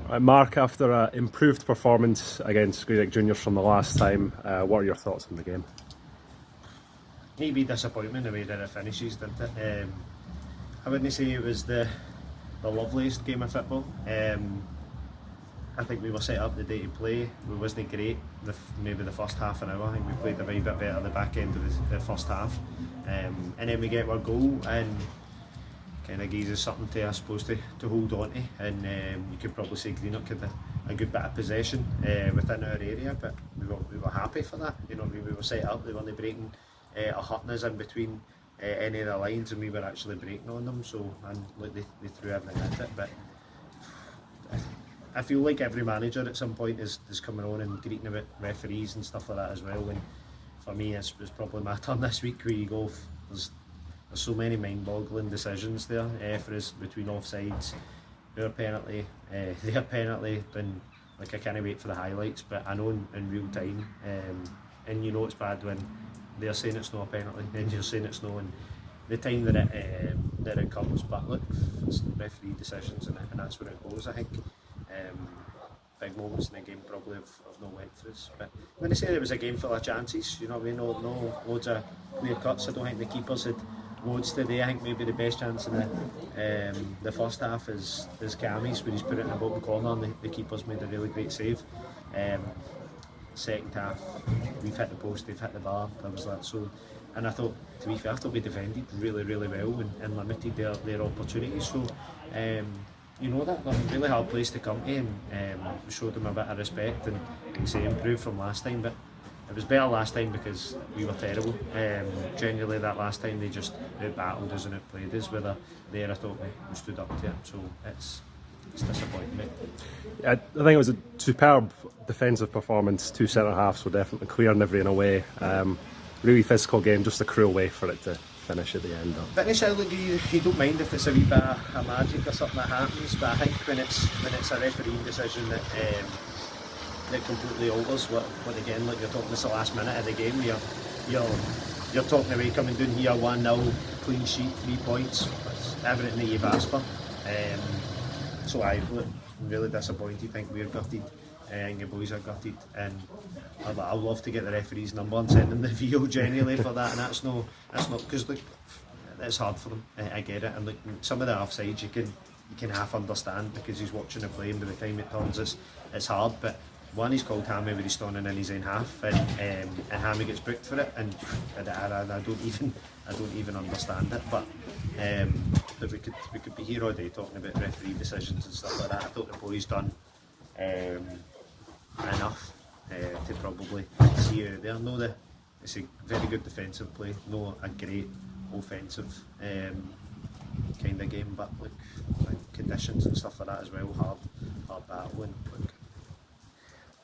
Right, Mark, after an improved performance against Greenock Juniors from the last time, what are your thoughts on the game? Maybe disappointment the way that it finishes, didn't it? I wouldn't say it was the loveliest game of football. I think we were set up the day to play. We wasn't great. Maybe the first half an hour. I think we played a wee bit better the back end of the first half, and then we get our goal and kind of gives us something to, I suppose, to hold on to. And you could probably say Greenock had a good bit of possession within our area, but we were happy for that. You know, we were set up. They weren't breaking or hurting us in between any of the lines, and we were actually breaking on them. So, and look, they threw everything at it. But I feel like every manager at some point is coming on and greeting about referees and stuff like that as well. And for me, it's probably my turn this week where you go, there's so many mind-boggling decisions there for us between offsides, their penalty, their penalty, and like I can't wait for the highlights, but I know in real time, and you know it's bad when they're saying it's not a penalty, then you're saying it's no, and the time that it comes. But look, it's referee decisions, and that's where it goes, I think. Big moments in the game probably have not went for us. But when I say it was a game full of chances, you know what I mean, no loads of clear cuts. I don't think the keepers had loads today. I think maybe the best chance in the first half is Cammy's, where he's put it in the bottom corner and the keeper's made a really great save. Second half, we've hit the post, they've hit the bar. There was that. So, and I thought, to be fair, I thought we defended really well and limited their opportunities. So, you know, that they're a really hard place to come to, and we showed them a bit of respect and say improved from last time. But it was better last time because we were terrible. Generally, that last time they just out-battled us and outplayed us. Whether there, I thought we stood up to it. So it's disappointing. I think it was a superb defensive performance. Two centre halves were definitely clearing everything away. Really physical game, just a cruel way for it to finish at the end. Finish out like you don't mind if it's a wee bit of magic or something that happens, but I think when it's a refereeing decision that completely alters what again, like you're talking, this the last minute of the game, you're talking about coming down here 1-0, clean sheet, 3 points, that's everything that you've asked for. So I'm really disappointed. I think we're gutted, and your boys are gutted, and I'd love to get the referee's number and send them the VO generally for that, and that's not because look, it's hard for them. I get it, and look, some of the offsides you can half understand because he's watching the play, and by the time it turns, it's hard. But one, he's called Hammy when he's standing in his own half, and Hammy gets booked for it, and I don't even understand it. But that we could be here all day talking about referee decisions and stuff like that. I thought the boys done enough to probably see out there. No, it's a very good defensive play, no a great offensive kind of game, but like conditions and stuff like that as well, hard battling. Like,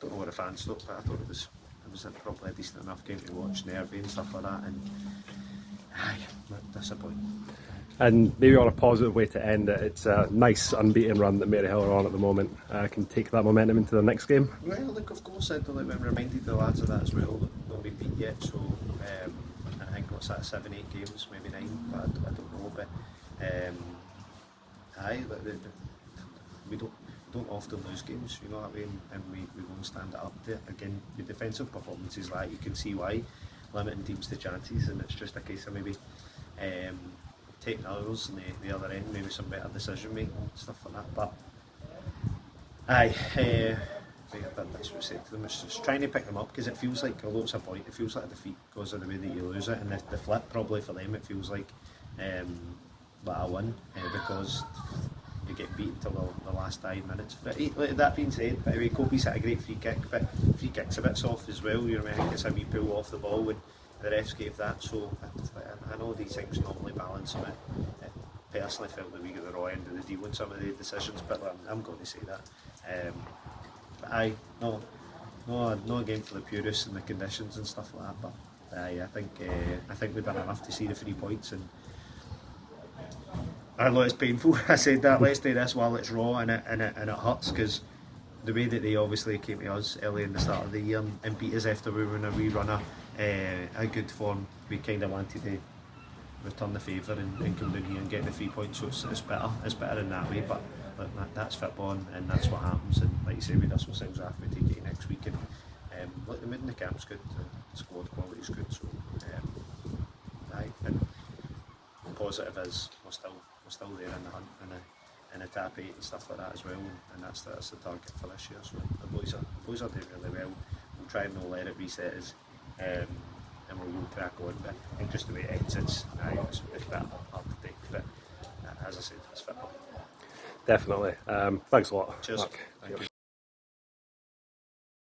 don't know what the fans thought, but I thought it was probably a decent enough game to watch, nervy and stuff like that, and disappointing. And maybe on a positive way to end it, it's a nice unbeaten run that Maryhill are on at the moment. Can take that momentum into the next game. Well, look, of course, I've reminded the lads of that as well. They'll be beat yet, so I think what's that, 7-8 games, maybe 9, but I don't know. But we don't often lose games, you know what I mean, and we won't stand it up to it. Again, the defensive performances, like you can see why, limiting teams to chances, and it's just a case of maybe taking others and the other end, maybe some better decision making and stuff like that. But that's what I said to them. It's just trying to pick them up, because it feels like, although it's a point, it feels like a defeat because of the way that you lose it, and the flip probably for them, it feels like a win because you get beaten till the last 5 minutes. But that being said, by the way, Kobe's hit a great free kick, but free kick's a bit soft as well. You know, I think it's a wee pull off the ball when the refs gave that. So I know these things normally balance them out. I personally felt that we got the raw end of the deal in some of the decisions, but I'm going to say that. But no a game for the purists and the conditions and stuff like that. But I think we've done enough to see the 3 points, and I know it's painful. I said that. Let's do this while it's raw, and it hurts, because the way that they obviously came to us early in the start of the year and beat us after we were in a wee runner, a good form, we kind of wanted to return the favour and come down here and get the 3 points. So it's better in that way. But that's football, and that's what happens. And like you say, we dust ourselves off, we take it next week, and look, the mood in the camp's good, the squad quality's good, so aye, and positive is we're still there in the hunt and the top 8 and stuff like that as well, and that's the target for this year. So the boys are doing really well. We'll try and not let it reset us, and we'll crack on. But I think just the way it ends, it's a bit hard to take. But as I said, it's football. Definitely. Thanks a lot. Cheers. Mark. Thank you.